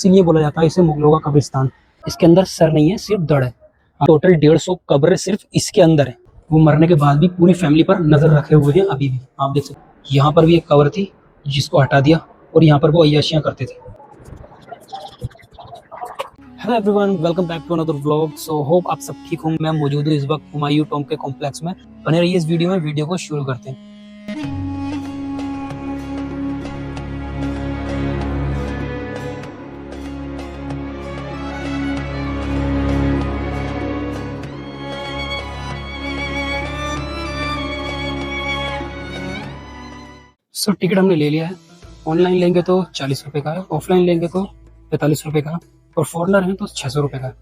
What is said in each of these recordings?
इसीलिए बोला जाता है इसे मुगलों का कब्रिस्तान। इसके अंदर सर नहीं है, सिर्फ धड़ है। टोटल 150 कब्र सिर्फ इसके अंदर है। वो मरने के बाद भी पूरी फैमिली पर नजर रखे हुए हैं अभी भी। आप देख सकते हैं यहाँ पर भी एक कब्र थी जिसको हटा दिया और यहाँ पर वो अय्याशियां करते थे। Hello everyone, welcome back to another vlog. So hope आप सब ठीक होंगे। मैं मौजूद हूँ इस वक्त हुमायूं टॉम्ब के कॉम्प्लेक्स में। बने रहिए इस वीडियो में, वीडियो को शुरू करते हैं। सो टिकट हमने ले लिया है। ऑनलाइन लेंगे तो 40 रुपए का है, ऑफलाइन लेंगे तो 45 रुपए का, और फॉरनर है तो 600 रुपए का है।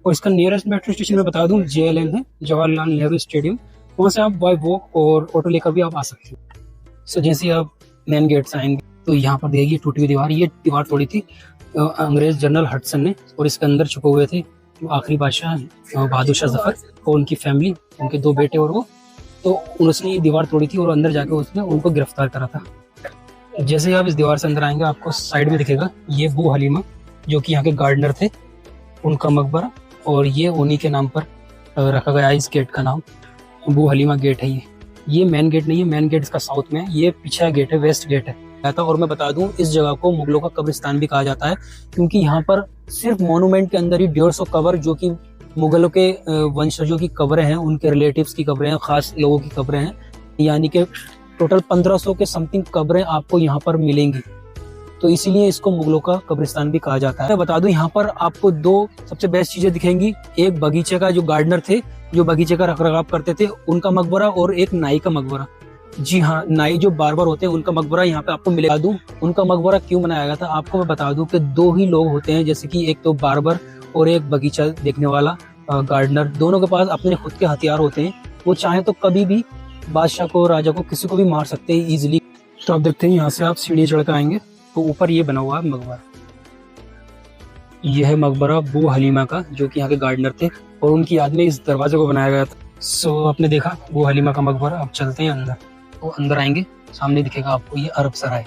और इसका नियरेस्ट मेट्रो स्टेशन मैं बता दूं JLN है, जवाहरलाल नेहरू स्टेडियम। वहाँ से आप बाय वॉक और ऑटो लेकर भी आप आ सकते हैं। सो जैसे ही आप मेन गेट से आएंगे तो यहाँ पर देखिए टूटी हुई दीवार। ये दीवार तोड़ी थी अंग्रेज जनरल हडसन ने, और इसके अंदर छुपे हुए थे आखिरी बादशाह बहादुर शाह जफर और उनकी फैमिली, उनके 2 बेटे और वो। तो उसने ये दीवार तोड़ी थी और अंदर जाके उसने उनको गिरफ्तार करा था। जैसे ही आप इस दीवार से अंदर आएंगे आपको साइड में दिखेगा ये बू हलीमा, जो कि यहाँ के गार्डनर थे, उनका मकबरा। और ये उन्हीं के नाम पर रखा गया है इस गेट का नाम, बू हलीमा गेट है। ये मेन गेट नहीं है, मेन गेट इसका साउथ में है, ये पीछा गेट है, वेस्ट गेट है। और मैं बता दूं इस जगह को मुगलों का कब्रिस्तान भी कहा जाता है, क्योंकि यहाँ पर सिर्फ मोनूमेंट के अंदर ही 150 कब्र, जो कि मुगलों के वंशजों की कब्रें हैं, उनके रिलेटिव्स की कब्रें हैं, खास लोगों की कब्रें हैं। यानी कि टोटल 1500 के समथिंग कब्रें आपको यहाँ पर मिलेंगी। तो इसीलिए इसको मुगलों का कब्रिस्तान भी कहा जाता है। बता दूं यहाँ पर आपको 2 सबसे बेस्ट चीजें दिखेंगी। एक बगीचे का, जो गार्डनर थे, जो बगीचे का रखरखाव करते थे, उनका मकबरा, और एक नाई का मकबरा। जी हाँ, नाई जो बार्बर होते हैं उनका मकबरा यहाँ पे आपको मिलेगा। दूं उनका मकबरा क्यों बनाया गया था आपको मैं बता दूं कि 2 ही लोग होते हैं, जैसे कि एक तो बार्बर और एक बगीचा देखने वाला गार्डनर। दोनों के पास अपने खुद के हथियार होते हैं। वो चाहे तो कभी भी बादशाह को, राजा को, किसी को भी मार सकते हैं इजिली। तो आप देखते हैं यहाँ से आप सीढ़ी चढ़कर आएंगे तो ऊपर ये बना हुआ है मकबरा। यह है मकबरा बू हलीमा का, जो कि यहाँ के गार्डनर थे, और उनकी याद में इस दरवाजे को बनाया गया था। सो आपने देखा बू हलीमा का मकबरा। अब चलते हैं अंदर। तो अंदर आएंगे, सामने दिखेगा आपको ये अरब सराय।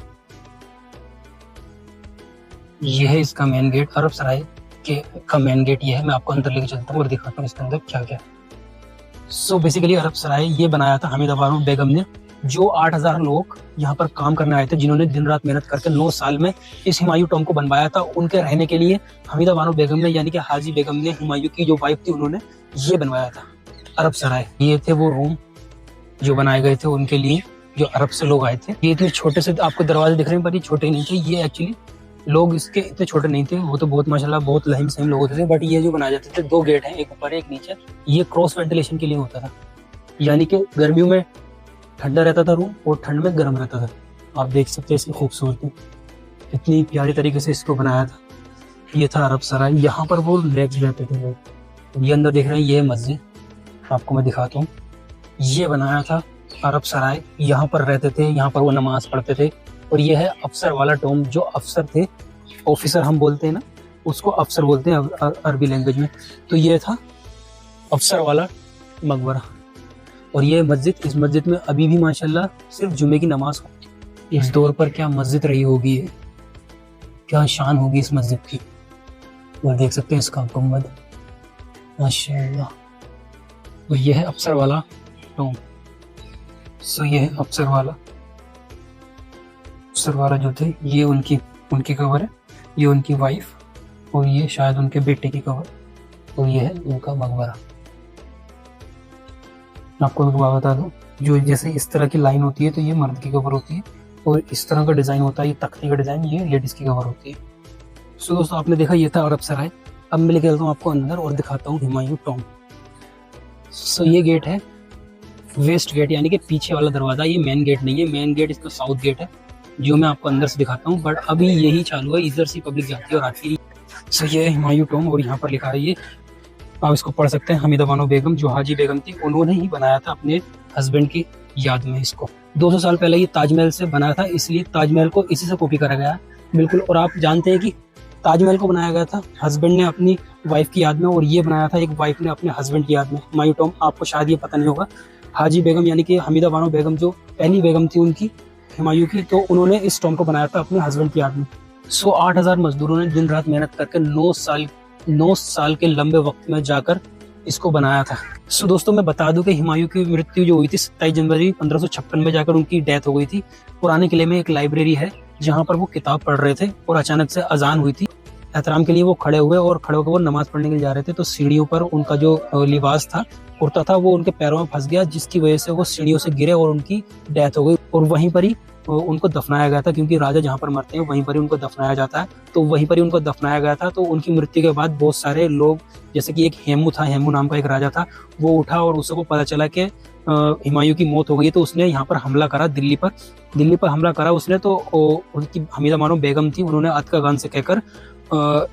यह है इसका मेन गेट, अरब सराय का मेन गेट ये है। मैं आपको अंदर लेके चलता हूँ और दिखाता हूँ इसके अंदर क्या क्या। सो बेसिकली अरब सराय ये बनाया था हमीदा बानो बेगम ने, जो 8000 लोग यहाँ पर काम करने आए थे, जिन्होंने दिन रात मेहनत करके 9 साल में इस हुमायूं टॉम्ब को बनवाया था। उनके रहने के लिए हमीदा बानो बेगम ने, यानी कि हाजी बेगम ने, हुमायूं की जो वाइफ थी, उन्होंने ये बनवाया था अरब सराय। ये थे वो रूम जो बनाए गए थे उनके लिए, जो अरब से लोग आए थे। ये तो छोटे से आपको दरवाजे दिख रहे हैं, पर ये छोटे नहीं थे। ये एक्चुअली लोग इसके इतने छोटे नहीं थे, वो तो बहुत माशाल्लाह बहुत लहीम सहीम लोग होते थे। बट ये जो बनाए जाते थे, 2 गेट हैं, एक ऊपर एक नीचे। ये क्रॉस वेंटिलेशन के लिए होता था, यानी कि गर्मियों में ठंडा रहता था रूम और ठंड में गर्म रहता था। आप देख सकते हैं इसकी खूबसूरती, इतनी प्यारी तरीके से इसको बनाया था। ये था अरब सराय, यहाँ पर वो रिलैक्स रहते थे लोग। ये अंदर देख रहे हैं, ये मस्जिद आपको मैं दिखाता हूँ। ये बनाया था अरब सराय, यहाँ पर रहते थे, यहाँ पर वो नमाज पढ़ते थे। और ये है अफसर वाला टॉम्ब, जो अफसर थे, ऑफिसर हम बोलते हैं ना, उसको अफसर बोलते हैं अरबी लैंग्वेज में। तो ये था अफसर वाला मकबरा। और ये मस्जिद, इस मस्जिद में अभी भी माशाल्लाह सिर्फ जुमे की नमाज होती है। इस दौर पर क्या मस्जिद रही होगी, क्या शान होगी इस मस्जिद की। और देख सकते हैं इसका गुंबद माशाल्लाह। और ये है अफसर वाला टॉम्ब। सो ये है अफसर वाला जो थे, ये उनकी कवर है, ये उनकी वाइफ, और ये शायद उनके बेटे की कवर। और ये है उनका मकबरा। आपको एक बात बता दूं, जो जैसे इस तरह की लाइन होती है तो ये मर्द की कवर होती है, और इस तरह का डिजाइन होता है, ये तख्ती का डिजाइन, ये लेडीज की कवर होती है। सो दोस्तों आपने देखा ये था अरब सराय। अब मैं लेके चलता हूँ आपको अंदर और दिखाता हूँ हुमायूं टॉम्ब। सो ये गेट है वेस्ट गेट, यानी कि पीछे वाला दरवाजा। ये मेन गेट नहीं है, मेन गेट इसका साउथ गेट है, जो मैं आपको अंदर से दिखाता हूँ। बट अभी यही चालू है, इधर से पब्लिक जाती है और आती है। सो ये है हुमायूं टॉम्ब, और यहाँ पर लिखा है, ये आप इसको पढ़ सकते हैं, हमीदा बानो बेगम, जो हाजी बेगम थी, उन्होंने ही बनाया था अपने हस्बैंड की याद में इसको। 200 साल पहले ये ताजमहल से बना था, इसलिए ताजमहल को इसी से कॉपी करा गया बिल्कुल। और आप जानते हैं कि ताजमहल को बनाया गया था हस्बैंड ने अपनी वाइफ की याद में, और ये बनाया था एक वाइफ ने अपने हस्बैंड की याद में। हुमायूं टॉम्ब आपको शायद ये पता नहीं होगा, हाजी बेगम यानी कि हमीदा बानो बेगम जो पहली बेगम थी उनकी, हुमायूं की, तो उन्होंने इस टॉम्ब को बनाया था अपने हस्बैंड की याद में। 8,000 मजदूरों ने दिन रात मेहनत करके 9 साल के लंबे वक्त में जाकर इसको बनाया था। दोस्तों मैं बता दूं कि हुमायूं की मृत्यु जो हुई थी 27 जनवरी 1556 में जाकर उनकी डेथ हो गई थी। पुराने किले में एक लाइब्रेरी है जहाँ पर वो किताब पढ़ रहे थे और अचानक से अजान हुई थी। एहतराम के लिए वो खड़े हुए और खड़े होकर वो नमाज पढ़ने के लिए जा रहे थे, तो सीढ़ियों पर उनका जो लिबास था, कुर्ता था, वो उनके पैरों में फंस गया, जिसकी वजह से वो सीढ़ियों से गिरे और उनकी डेथ हो गई। और वहीं पर ही उनको दफनाया गया था, क्योंकि राजा जहाँ पर मरते हैं वहीं पर ही उनको दफनाया जाता है, तो वहीं पर ही उनको दफनाया गया था। तो उनकी मृत्यु के बाद बहुत सारे लोग, जैसे कि एक हेमू था, हेमू नाम का एक राजा था, वो उठा और उसको पता चला कि हुमायूं की मौत हो गई, तो उसने यहाँ पर हमला करा, दिल्ली पर हमला करा उसने। तो उनकी हमीदा बानो बेगम थी, उन्होंने अतका खान से कहकर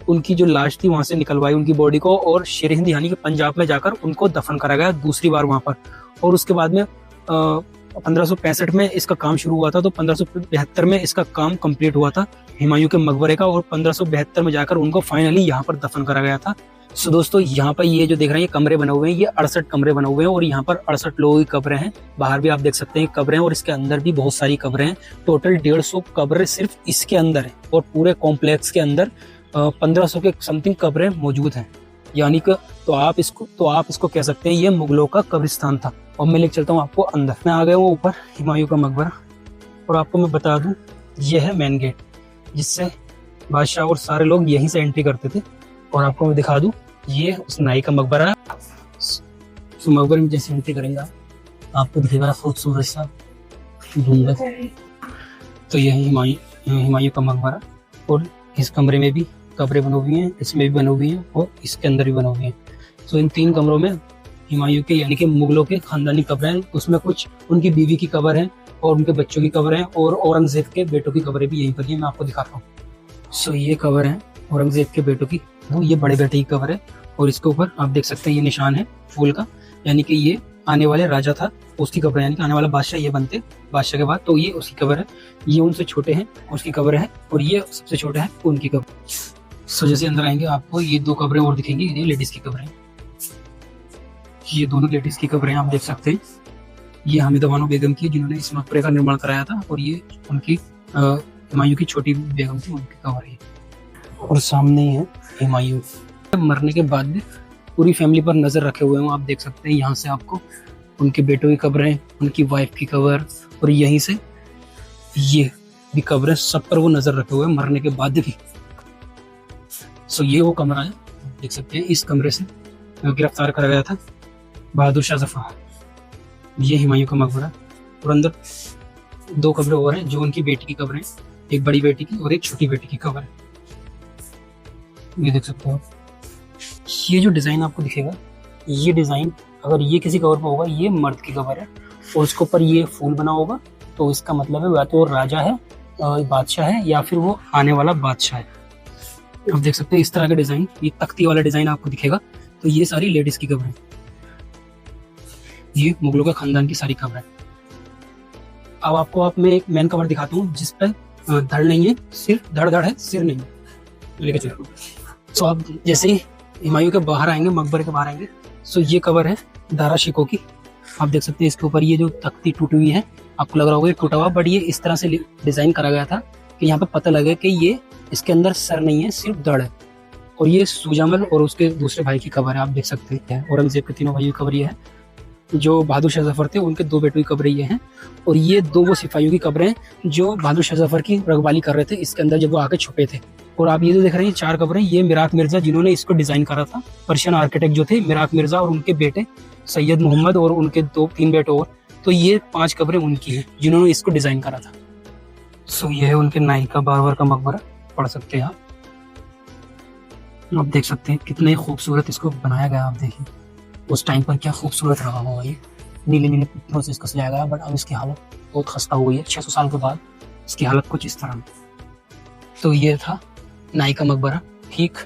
उनकी जो लाश थी वहां से निकलवाई उनकी बॉडी को, और शेर हिंद यानी कि पंजाब में जाकर उनको दफन करा गया दूसरी बार वहां पर। और उसके बाद में 1565 में इसका काम शुरू हुआ था, तो 1572 में इसका काम कंप्लीट हुआ था हुमायूं के मकबरे का, और 1572 में जाकर उनको फाइनली यहाँ पर दफन करा गया था। दोस्तों यहाँ पर ये जो देख रहे हैं ये कमरे बने हुए हैं, ये 68 कमरे बने हुए हैं, और यहाँ पर 68 लोगों की कब्रें हैं। बाहर भी आप देख सकते हैं कब्रें, और इसके अंदर भी बहुत सारी कब्रें हैं। टोटल 150 कब्रें सिर्फ इसके अंदर है, और पूरे कॉम्प्लेक्स के अंदर 1500 के समथिंग कब्रें मौजूद हैं। यानी कि तो आप इसको कह सकते हैं ये मुगलों का कब्रिस्तान था। और मैं लेकर चलता हूँ आपको अंदर। मैं आ गया हूँ ऊपर हुमायूं का मकबरा, और आपको मैं बता दूं ये है मेन गेट, जिससे बादशाह और सारे लोग यहीं से एंट्री करते थे। और आपको मैं दिखा दूं ये उस नाई का मकबरा है। तो मकबरे में जैसे एंट्री करेंगे आपको दिखेगा खूबसूरत सा गुंबद। तो यही हुमायूं का मकबरा, और इस कमरे में भी कब्रें बनी हुई हैं, इसमें भी बनी हुई हैं, और इसके अंदर भी बनी हुई हैं। तो इन 3 कमरों में हुमायूं के यानी कि मुगलों के खानदानी कब्रें हैं। उसमें कुछ उनकी बीवी की कब्र है, और उनके बच्चों की कब्र है, और औरंगजेब के बेटों की कब्रें भी यहीं पर है। मैं आपको दिखाता हूँ। ये कब्र है औरंगजेब के बेटों की, वो ये बड़े बेटे की कब्र है, और इसके ऊपर आप देख सकते हैं ये निशान है फूल का, यानी कि ये आने वाले राजा था उसकी कब्र है, यानी कि आने वाला बादशाह ये बनते बादशाह के बाद, तो ये उसकी कब्र है। ये उनसे छोटे हैं उसकी कब्र है, और ये सबसे छोटे हैं उनकी कब्र। जैसे अंदर आएंगे आपको ये 2 कब्रें और दिखेंगी, ये लेडीज की कब्रें, ये दोनों लेडीज की कब्रें आप देख सकते हैं। ये हमीदा बानो बेगम की, जिन्होंने इस मकबरे का निर्माण कराया था, और ये उनकी हुमायूं की छोटी बेगम थी, उनकी कब्र है। और सामने ही है हुमायूं। मरने के बाद भी पूरी फैमिली पर नजर रखे हुए हैं, आप देख सकते हैं। यहाँ से आपको उनके बेटों की कब्रें, उनकी वाइफ की कब्र, और यहीं से ये भी कब्रें, सब पर वो नजर रखे हुए हैं मरने के बाद भी। ये वो कमरा है, देख सकते हैं। इस कमरे से गिरफ्तार करा गया था बहादुर शाह जफर। ये हुमायूं का मकबरा, और अंदर 2 कब्रें और हैं जो उनकी बेटी की कब्रें, एक बड़ी बेटी की और एक छोटी बेटी की कब्र है। ये देख सकते हो। ये जो डिजाइन आपको दिखेगा, ये डिजाइन अगर ये किसी कवर पर होगा, ये मर्द की कवर है, और उसके ऊपर ये फूल बना होगा, तो इसका मतलब है या तो राजा है, बादशाह है, या फिर वो आने वाला बादशाह है। आप देख सकते हैं इस तरह का डिजाइन, ये तख्ती वाला डिजाइन आपको दिखेगा। तो ये सारी लेडीज की कब्र है, ये मुगलों के खानदान की सारी कब्र है। अब मैं एक मेन कवर दिखाता हूँ जिस पर धड़ नहीं है, सिर्फ धड़ है, सिर नहीं। लेके चलो। तो आप जैसे ही हुमायूं के बाहर आएंगे, मकबरे के बाहर आएंगे, ये कवर है दारा शिकोह की। आप देख सकते हैं इसके ऊपर ये जो तख्ती टूटी हुई है, आपको लग रहा होगा ये टूटा हुआ, बट ये इस तरह से डिजाइन करा गया था कि यहाँ पे पता लगे कि ये इसके अंदर सर नहीं है, सिर्फ धड़ है। और ये सुजामल और उसके दूसरे भाई की कब्र है, आप देख सकते हैं। औरंगजेब के 3 भाइयों की कब्र ये है, जो बहादुर शाह जफर थे उनके 2 बेटों की कब्रें ये हैं, और ये 2 वो सिपाहियों की कब्रें हैं जो बहादुर शाह जफर की रखवाली कर रहे थे इसके अंदर जब वो आके छुपे थे। और आप ये जो देख रहे हैं 4 कब्रें, ये मिराक मिर्जा जिन्होंने इसको डिजाइन करा था, पर्शियन आर्किटेक्ट जो थे मिराक मिर्जा, और उनके बेटे सैयद मोहम्मद, और उनके 2-3 बेटे और। तो ये 5 कब्रें उनकी हैं जिन्होंने इसको डिजाइन करा था। ये है उनके नाई का बाबर का मकबरा, पढ़ सकते हैं आप देख सकते हैं कितने खूबसूरत इसको बनाया गया। आप देखिए उस टाइम पर क्या खूबसूरत रहा होगा, ये नीले नीले पत्थरों से इसको सजाया गया, बट अब इसकी हालत बहुत खस्ता हो गई है। 600 साल के बाद इसकी हालत कुछ इस तरह। तो ये था नाई का मकबरा, ठीक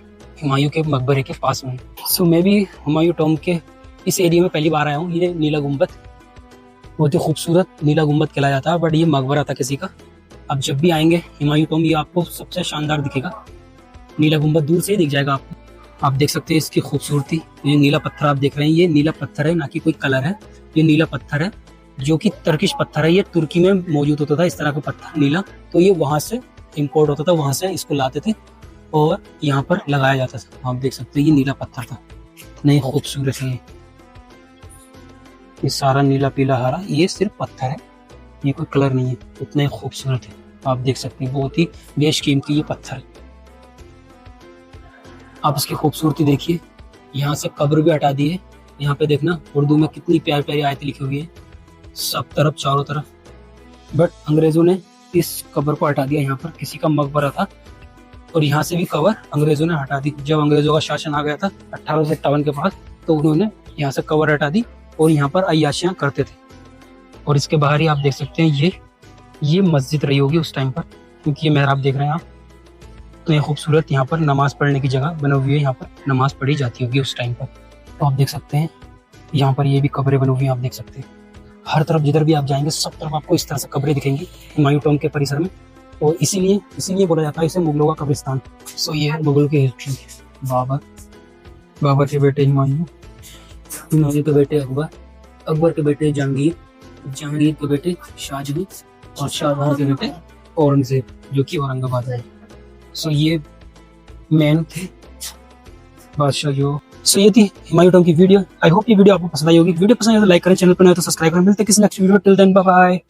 हुमायूं के मकबरे के पास में। मैं भी हुमायूं टॉम के इस एरिया में पहली बार आया हूँ। ये नीला गुम्बद बहुत ही खूबसूरत नीला गुम्बद कहलाया जाता है, बट ये मकबरा था किसी का। अब जब भी आएंगे हुमायूं टॉम, ये आपको सबसे शानदार दिखेगा। नीला गुम्बद दूर से ही दिख जाएगा आपको। आप देख सकते हैं इसकी खूबसूरती। ये नीला पत्थर आप देख रहे हैं, ये नीला पत्थर है, ना कि कोई कलर है। ये नीला पत्थर है जो कि टर्किश पत्थर है, ये तुर्की में मौजूद होता था इस तरह का पत्थर नीला। तो ये वहां से इम्पोर्ट होता था वहां से इसको लाते थे और यहाँ पर लगाया जाता था। आप देख सकते हैं ये नीला पत्थर था, इतना ही खूबसूरत है ये सारा नीला पीला हरा, ये सिर्फ पत्थर है, ये कोई कलर नहीं है, इतना ही खूबसूरत है। आप देख सकते हैं बहुत ही बेशकीमती ये पत्थर है। आप इसकी खूबसूरती देखिए। यहाँ से कब्र भी हटा दी है। यहाँ पे देखना उर्दू में कितनी प्यारी प्यारी आयतें लिखी हुई है सब तरफ चारों तरफ, बट अंग्रेजों ने इस कब्र को हटा दिया। यहाँ पर किसी का मकबरा था और यहाँ से भी कब्र अंग्रेजों ने हटा दी। जब अंग्रेजों का शासन आ गया था 1857 के पास, तो उन्होंने यहाँ से कब्र हटा दी और यहाँ पर अय्याशियाँ करते थे। और इसके बाहर ही आप देख सकते हैं ये मस्जिद रही होगी उस टाइम पर, क्योंकि ये मेहराब देख रहे हैं आप, तो ये खूबसूरत यहाँ पर नमाज पढ़ने की जगह बनी हुई है, यहाँ पर नमाज पढ़ी जाती होगी उस टाइम पर। तो आप देख सकते हैं यहाँ पर ये भी कब्रें बनी हुई हैं। आप देख सकते हैं हर तरफ जिधर भी आप जाएंगे सब तरफ आपको इस तरह से कब्रें दिखेंगी हुमायूं टॉम्ब के परिसर में, और इसीलिए बोला जाता है इसे मुगलों का कब्रिस्तान। सो ये है मुगल की हिस्ट्री। बाबर के बेटे हुमायूं, हुमायूं के बेटे अकबर, अकबर के बेटे जहांगीर, जहांगीर के बेटे शाहजहां और शाहजहां के बेटे औरंगजेब, जो कि औरंगाबाद है। सो ये मैन थे बादशाह जो। सो ये थी हुमायूं टॉम्ब की वीडियो। आई होप ये वीडियो आपको पसंद आई होगी। वीडियो पसंद आए तो लाइक करें, चैनल पर नए तो सब्सक्राइब करें। मिलते हैं किसी next video. Till then bye bye.